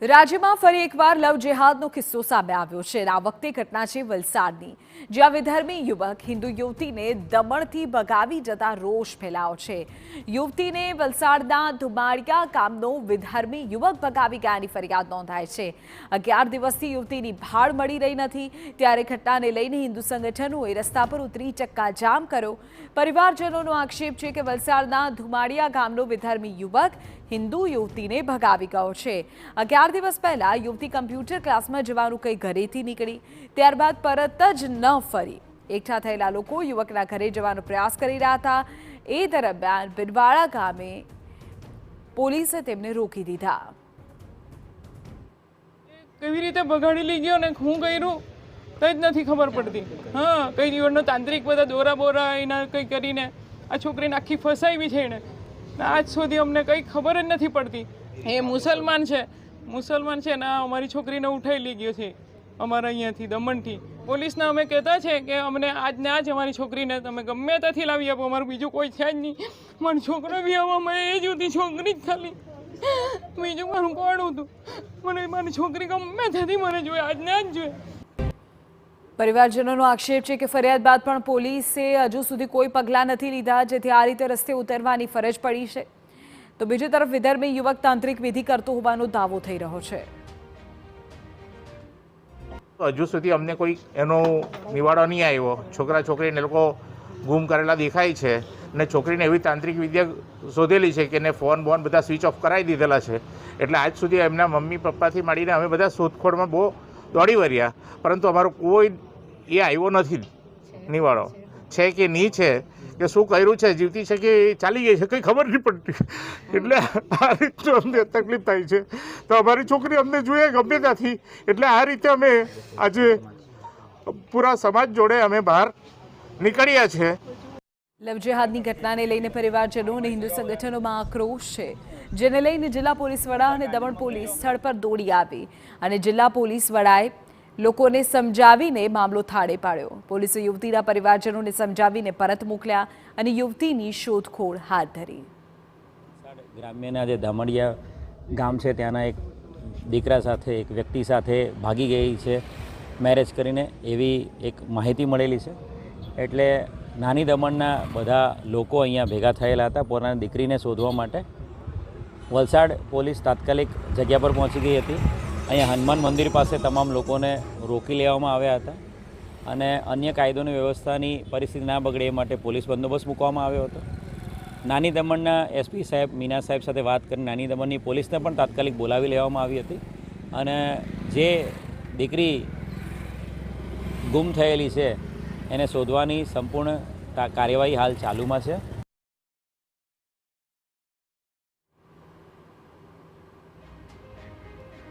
રાજ્યમાં ફરી એકવાર લવ જેહાદનો કિસ્સો સામે આવ્યો છે। આ વખતે ઘટના છે વલસાડની, જ્યાં વિધર્મી યુવક હિન્દુ યુવતીને દમણથી ભગાવી જતા રોષ ફેલાયો છે। યુવતીને વલસાડના ધુમાડિયા ગામનો વિધર્મી યુવક ભગાવી ગયાની ફરિયાદ નોંધાઈ છે। 11 દિવસથી યુવતીની ભાળ મળી રહી નથી, ત્યારે ઘટનાને લઈને હિન્દુ સંગઠનોએ રસ્તા પર ઉતરી ચક્કાજામ કર્યો। પરિવારજનોનો આક્ષેપ છે કે વલસાડના ધુમાડિયા ગામનો વિધર્મી યુવક હિન્દુ યુવતીને ભગાવી ગયો છે। 11 દિવસ પહેલા યુવતી કમ્પ્યુટર ક્લાસમાં જવાનું કઈ ઘરેથી નીકળી, ત્યારબાદ પરત જ ન ફરી। એકઠા થયેલા લોકો યુવકના ઘરે જવાનો પ્રયાસ કરી રહ્યા હતા। એ દરમિયાન બિરવાડા ગામે પોલીસે તેમને રોકી દીધા। કેવી રીતે ભગાડી લઈ ગયો ને શું કર્યું કઈ જ નથી ખબર પડતી। હા, કઈ જીવનનો તાંત્રિક બધા દોરા બોરા એના કઈ કરીને આ છોકરીને આખી ફસાવી છે એને। આજ સુધી અમને કંઈ ખબર જ નથી પડતી। એ મુસલમાન છે ને અમારી છોકરીને ઉઠાઈ લઈ ગયો છે અમારા અહીંયાથી દમણથી। પોલીસને અમે કહેતા છે કે અમને આજને આજ અમારી છોકરીને તમે ગમે ત્યાંથી લાવી આપો, અમારું બીજું કોઈ છે જ નહીં। મારો છોકરો બી આવવામાં એ જ હતી, છોકરી જ ખાલી, બીજું મારું કોણ હતું। મને મારી છોકરી ગમે ત્યાંથી મને જોઈએ, આજને આજ જોઈએ। પરિવારજનોનો આક્ષેપ છે કે ફરિયાદ બાદ પણ પોલીસે હજુ સુધી કોઈ પગલાં નથી લીધા, જેથી આ રીતે રસ્તે ઉતરવાની ફરજ પડી છે। તો બીજી તરફ વિધર્મી યુવક તાંત્રિક વિધિ કરતો હોવાનો દાવો થઈ રહ્યો છે। હજુ સુધી અમને કોઈ એનો નિવાડો નહીં આવ્યો। છોકરા છોકરીને લોકો ગુમ કરેલા દેખાય છે ને છોકરીને એવી તાંત્રિક વિદ્યા શોધેલી છે કે એને ફોન બધા સ્વિચ ઓફ કરાવી દીધેલા છે। એટલે આજ સુધી એમના મમ્મી પપ્પાથી માંડીને અમે બધા શોધખોળમાં બહુ દોડી વર્યા, પરંતુ અમારો કોઈ એ આવ્યો નથી નિવાડો। છે કે નહીં છે કે શું કર્યું છે, જીવતી છે કે ચાલી ગઈ છે, કંઈ ખબર નહીં પડતી। એટલે આ રીતે અમને તકલીફ થાય છે। તો અમારી છોકરી અમને જોઈએ ગમે ત્યાંથી, એટલે આ રીતે અમે આજે પૂરા સમાજ જોડે અમે બહાર નીકળ્યા છે। લવ જેહાદની ઘટનાને લઈને પરિવારજનો અને હિન્દુ સંગઠનોમાં આક્રોશ છે, જેને લઈને જિલ્લા પોલીસ વડા અને દમણ પોલીસ સ્થળ પર દોડી આવી અને જિલ્લા પોલીસ વડાએ લોકોને સમજાવીને મામલો થાળે પાડ્યો। પોલીસે યુવતીના પરિવારજનોને સમજાવીને પરત મોકલ્યા અને યુવતીની શોધખોળ હાથ ધરી। ગ્રામ્યના જે ધમડિયા ગામ છે ત્યાંના એક દીકરા સાથે એક વ્યક્તિ સાથે ભાગી ગઈ છે મેરેજ કરીને, એવી એક માહિતી મળેલી છે। એટલે નાની દમણના બધા લોકો અહીંયા ભેગા થયેલા હતા પોતાની દીકરીને શોધવા માટે। વલસાડ પોલીસ તાત્કાલિક જગ્યા પર પહોંચી ગઈ હતી। અહીંયા હનુમાન મંદિર પાસે તમામ લોકોને રોકી લેવામાં આવ્યા હતા અને અન્ય કાયદોની વ્યવસ્થાની પરિસ્થિતિ ના બગડે એ માટે પોલીસ બંદોબસ્ત મૂકવામાં આવ્યો હતો। નાની દમણના એસપી સાહેબ મીના સાહેબ સાથે વાત કરી નાની દમણની પોલીસને પણ તાત્કાલિક બોલાવી લેવામાં આવી હતી અને જે દીકરી ગુમ થયેલી છે એને શોધવાની સંપૂર્ણ કાર્યવાહી હાલ ચાલુમાં છે।